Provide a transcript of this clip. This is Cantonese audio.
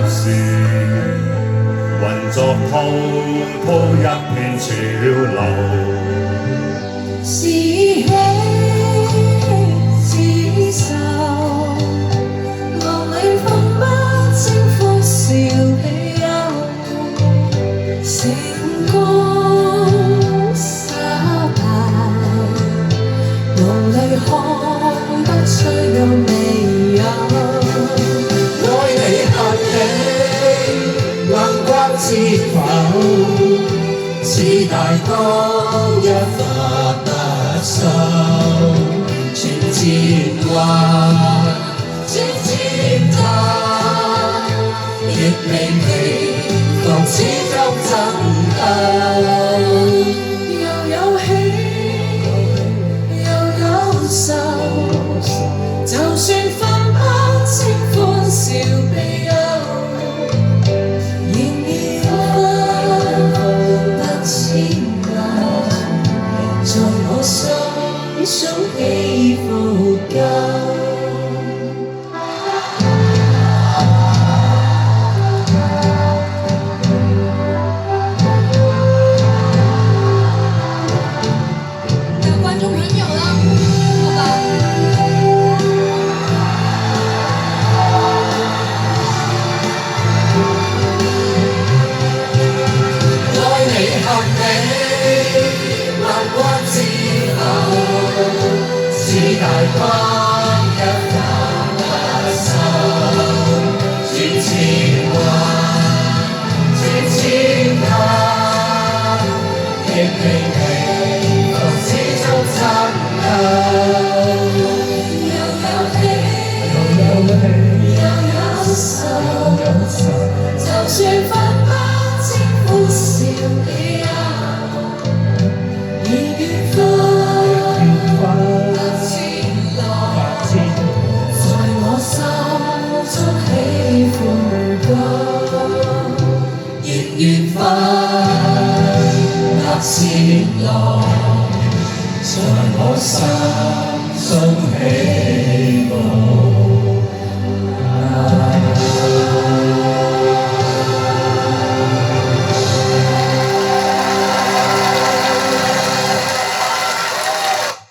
時，渾作滔滔一片潮流。是喜是愁，樂裏分不清歡笑喜憂，成功失敗，夢裏看得出有未有。愛你恨你，能關知否？似大江一發不收，傳千彎，轉千灘，亦未期防始終爭鬥。又有喜又有愁，就算分不清歡笑悲憂，仍然分不清流，在我心中起伏夠。观众朋友了，好吧。愛你恨你，難關知否？似大江一發不收，轉千彎，轉千灘，亦未期防始終爭鬥。就算分不清歡笑喜憂，而緣分不前來，在我心中喜歡高，亦緣分不前來，在我心中喜樂。